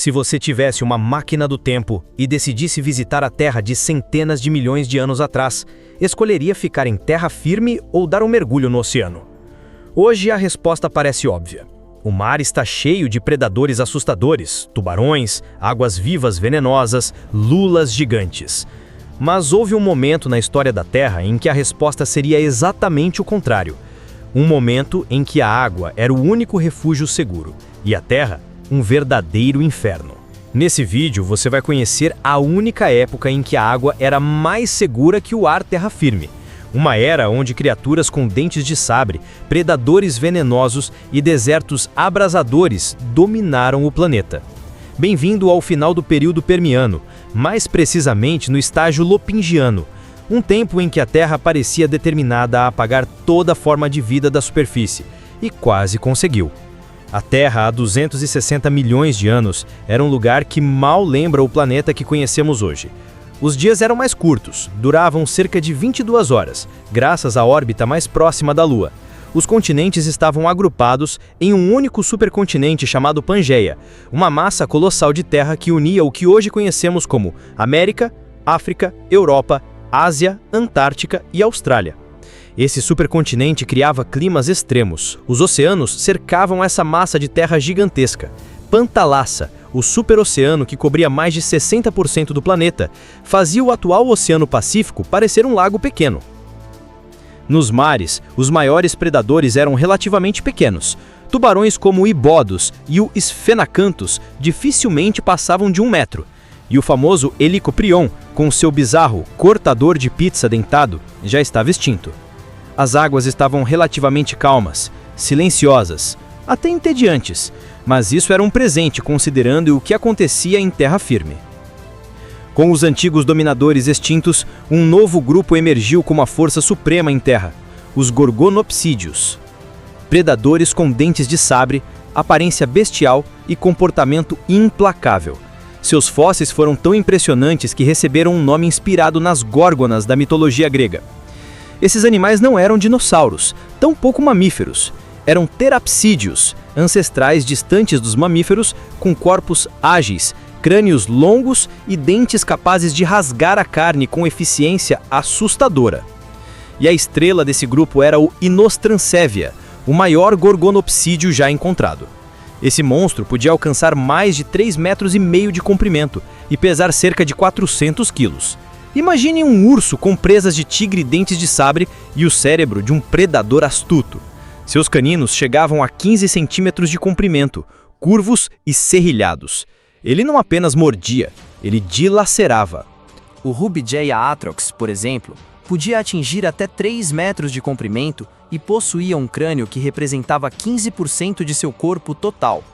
Se você tivesse uma máquina do tempo e decidisse visitar a Terra de centenas de milhões de anos atrás, escolheria ficar em terra firme ou dar um mergulho no oceano? Hoje a resposta parece óbvia. O mar está cheio de predadores assustadores, tubarões, águas-vivas venenosas, lulas gigantes. Mas houve um momento na história da Terra em que a resposta seria exatamente o contrário. Um momento em que a água era o único refúgio seguro e a Terra um verdadeiro inferno. Nesse vídeo você vai conhecer a única época em que a água era mais segura que o ar terra firme. Uma era onde criaturas com dentes de sabre, predadores venenosos e desertos abrasadores dominaram o planeta. Bem-vindo ao final do período Permiano, mais precisamente no estágio Lopingiano, um tempo em que a Terra parecia determinada a apagar toda forma de vida da superfície, e quase conseguiu. A Terra, há 260 milhões de anos, era um lugar que mal lembra o planeta que conhecemos hoje. Os dias eram mais curtos, duravam cerca de 22 horas, graças à órbita mais próxima da Lua. Os continentes estavam agrupados em um único supercontinente chamado Pangeia, uma massa colossal de terra que unia o que hoje conhecemos como América, África, Europa, Ásia, Antártica e Austrália. Esse supercontinente criava climas extremos. Os oceanos cercavam essa massa de terra gigantesca. Pantalassa, o superoceano que cobria mais de 60% do planeta, fazia o atual Oceano Pacífico parecer um lago pequeno. Nos mares, os maiores predadores eram relativamente pequenos. Tubarões como o Ibodos e o Sphenacanthus dificilmente passavam de 1 metro. E o famoso Helicoprion, com seu bizarro cortador de pizza dentado, já estava extinto. As águas estavam relativamente calmas, silenciosas, até entediantes, mas isso era um presente considerando o que acontecia em terra firme. Com os antigos dominadores extintos, um novo grupo emergiu com uma força suprema em terra, os Gorgonopsídeos. Predadores com dentes de sabre, aparência bestial e comportamento implacável. Seus fósseis foram tão impressionantes que receberam um nome inspirado nas górgonas da mitologia grega. Esses animais não eram dinossauros, tampouco mamíferos. Eram terapsídeos, ancestrais distantes dos mamíferos, com corpos ágeis, crânios longos e dentes capazes de rasgar a carne com eficiência assustadora. E a estrela desse grupo era o Inostrancevia, o maior gorgonopsídeo já encontrado. Esse monstro podia alcançar mais de 3,5 metros de comprimento e pesar cerca de 400 quilos. Imagine um urso com presas de tigre e dentes de sabre e o cérebro de um predador astuto. Seus caninos chegavam a 15 centímetros de comprimento, curvos e serrilhados. Ele não apenas mordia, ele dilacerava. O Rubigeia atrox, por exemplo, podia atingir até 3 metros de comprimento e possuía um crânio que representava 15% de seu corpo total.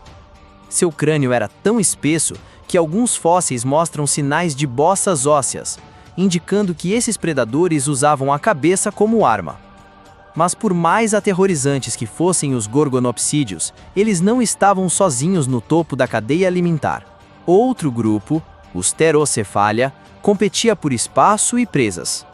Seu crânio era tão espesso que alguns fósseis mostram sinais de bossas ósseas, indicando que esses predadores usavam a cabeça como arma. Mas por mais aterrorizantes que fossem os gorgonopsídeos, eles não estavam sozinhos no topo da cadeia alimentar. Outro grupo, os Pterocephalia, competia por espaço e presas.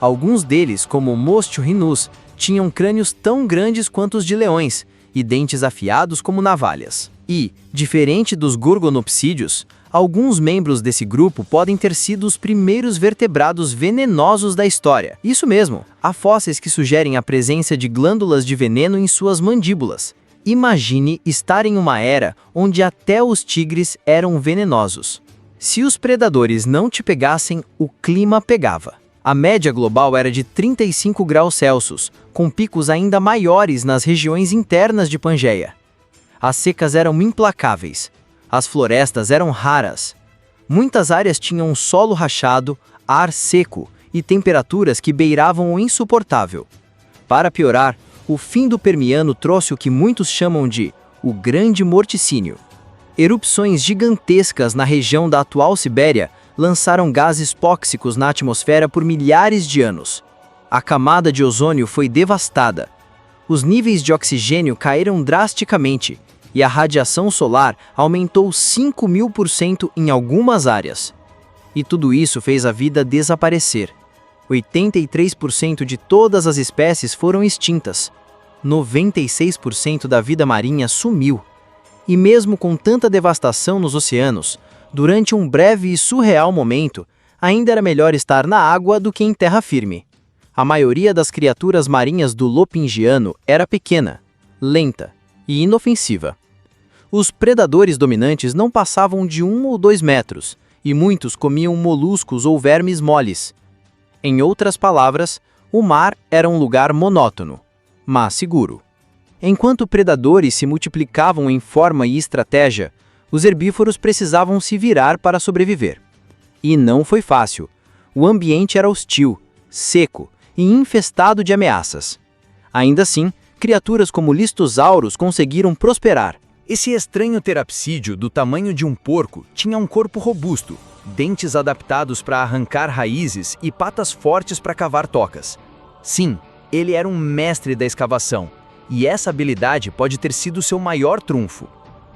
Alguns deles, como o Mostyrhinus, tinham crânios tão grandes quanto os de leões e dentes afiados como navalhas. E, diferente dos gorgonopsídeos, alguns membros desse grupo podem ter sido os primeiros vertebrados venenosos da história. Isso mesmo, há fósseis que sugerem a presença de glândulas de veneno em suas mandíbulas. Imagine estar em uma era onde até os tigres eram venenosos. Se os predadores não te pegassem, o clima pegava. A média global era de 35 graus Celsius, com picos ainda maiores nas regiões internas de Pangeia. As secas eram implacáveis. As florestas eram raras. Muitas áreas tinham um solo rachado, ar seco e temperaturas que beiravam o insuportável. Para piorar, o fim do Permiano trouxe o que muitos chamam de o Grande Morticínio. Erupções gigantescas na região da atual Sibéria lançaram gases tóxicos na atmosfera por milhares de anos. A camada de ozônio foi devastada. Os níveis de oxigênio caíram drasticamente e a radiação solar aumentou 5.000% em algumas áreas. E tudo isso fez a vida desaparecer. 83% de todas as espécies foram extintas. 96% da vida marinha sumiu. E mesmo com tanta devastação nos oceanos, durante um breve e surreal momento, ainda era melhor estar na água do que em terra firme. A maioria das criaturas marinhas do Lopingiano era pequena, lenta e inofensiva. Os predadores dominantes não passavam de 1 ou 2 metros, e muitos comiam moluscos ou vermes moles. Em outras palavras, o mar era um lugar monótono, mas seguro. Enquanto predadores se multiplicavam em forma e estratégia, os herbívoros precisavam se virar para sobreviver. E não foi fácil. O ambiente era hostil, seco e infestado de ameaças. Ainda assim, criaturas como listosaurus conseguiram prosperar. Esse estranho terapsídeo do tamanho de um porco tinha um corpo robusto, dentes adaptados para arrancar raízes e patas fortes para cavar tocas. Sim, ele era um mestre da escavação, e essa habilidade pode ter sido seu maior trunfo.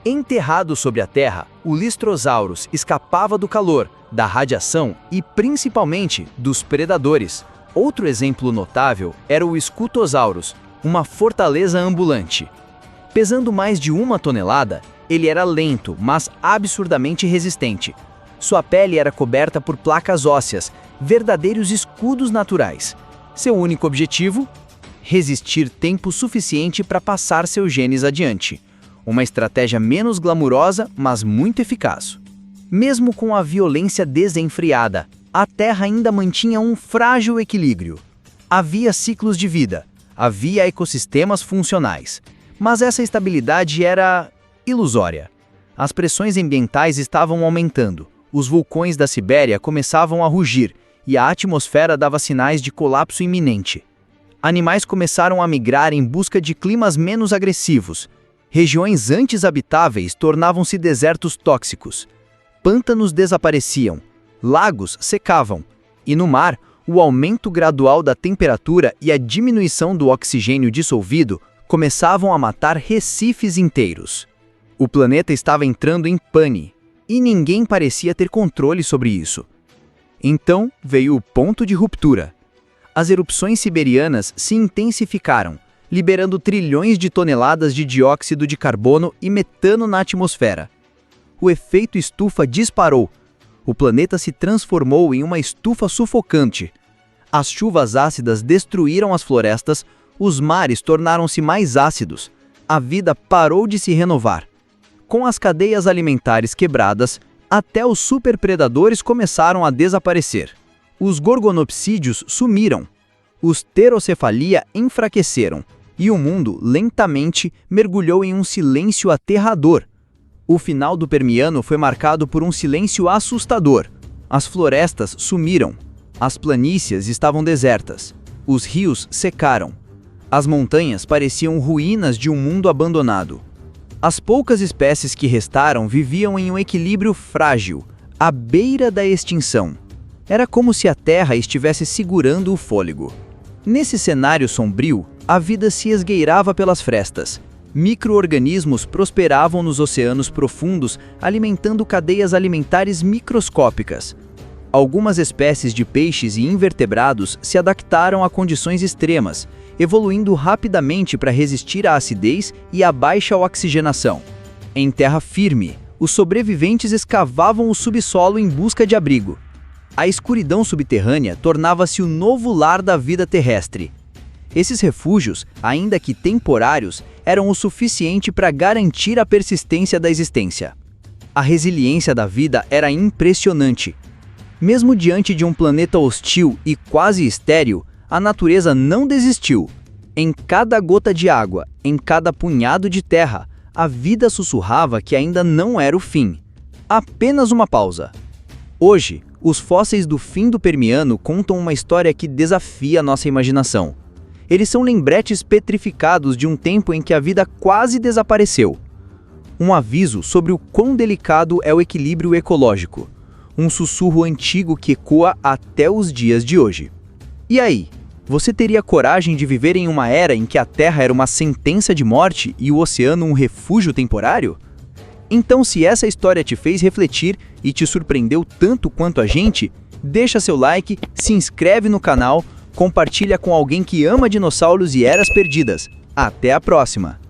Enterrado sobre a terra, o Listrosaurus escapava do calor, da radiação e principalmente dos predadores. Outro exemplo notável era o Scutosaurus, uma fortaleza ambulante. Pesando mais de 1 tonelada, ele era lento, mas absurdamente resistente. Sua pele era coberta por placas ósseas, verdadeiros escudos naturais. Seu único objetivo? Resistir tempo suficiente para passar seus genes adiante. Uma estratégia menos glamurosa, mas muito eficaz. Mesmo com a violência desenfreada, a Terra ainda mantinha um frágil equilíbrio. Havia ciclos de vida, havia ecossistemas funcionais. Mas essa estabilidade era ilusória. As pressões ambientais estavam aumentando, os vulcões da Sibéria começavam a rugir e a atmosfera dava sinais de colapso iminente. Animais começaram a migrar em busca de climas menos agressivos. Regiões antes habitáveis tornavam-se desertos tóxicos. Pântanos desapareciam, lagos secavam, e no mar, o aumento gradual da temperatura e a diminuição do oxigênio dissolvido começavam a matar recifes inteiros. O planeta estava entrando em pane, e ninguém parecia ter controle sobre isso. Então veio o ponto de ruptura. As erupções siberianas se intensificaram, liberando trilhões de toneladas de dióxido de carbono e metano na atmosfera. O efeito estufa disparou. O planeta se transformou em uma estufa sufocante. As chuvas ácidas destruíram as florestas, os mares tornaram-se mais ácidos. A vida parou de se renovar. Com as cadeias alimentares quebradas, até os superpredadores começaram a desaparecer. Os gorgonopsídeos sumiram. Os pterocefalia enfraqueceram. E o mundo, lentamente, mergulhou em um silêncio aterrador. O final do Permiano foi marcado por um silêncio assustador. As florestas sumiram. As planícies estavam desertas. Os rios secaram. As montanhas pareciam ruínas de um mundo abandonado. As poucas espécies que restaram viviam em um equilíbrio frágil, à beira da extinção. Era como se a Terra estivesse segurando o fôlego. Nesse cenário sombrio, a vida se esgueirava pelas frestas. Micro-organismos prosperavam nos oceanos profundos, alimentando cadeias alimentares microscópicas. Algumas espécies de peixes e invertebrados se adaptaram a condições extremas, evoluindo rapidamente para resistir à acidez e à baixa oxigenação. Em terra firme, os sobreviventes escavavam o subsolo em busca de abrigo. A escuridão subterrânea tornava-se o novo lar da vida terrestre. Esses refúgios, ainda que temporários, eram o suficiente para garantir a persistência da existência. A resiliência da vida era impressionante. Mesmo diante de um planeta hostil e quase estéril, a natureza não desistiu. Em cada gota de água, em cada punhado de terra, a vida sussurrava que ainda não era o fim. Apenas uma pausa. Hoje, os fósseis do fim do Permiano contam uma história que desafia nossa imaginação. Eles são lembretes petrificados de um tempo em que a vida quase desapareceu. Um aviso sobre o quão delicado é o equilíbrio ecológico. Um sussurro antigo que ecoa até os dias de hoje. E aí? Você teria coragem de viver em uma era em que a Terra era uma sentença de morte e o oceano um refúgio temporário? Então, se essa história te fez refletir e te surpreendeu tanto quanto a gente, deixa seu like, se inscreve no canal, compartilha com alguém que ama dinossauros e eras perdidas. Até a próxima!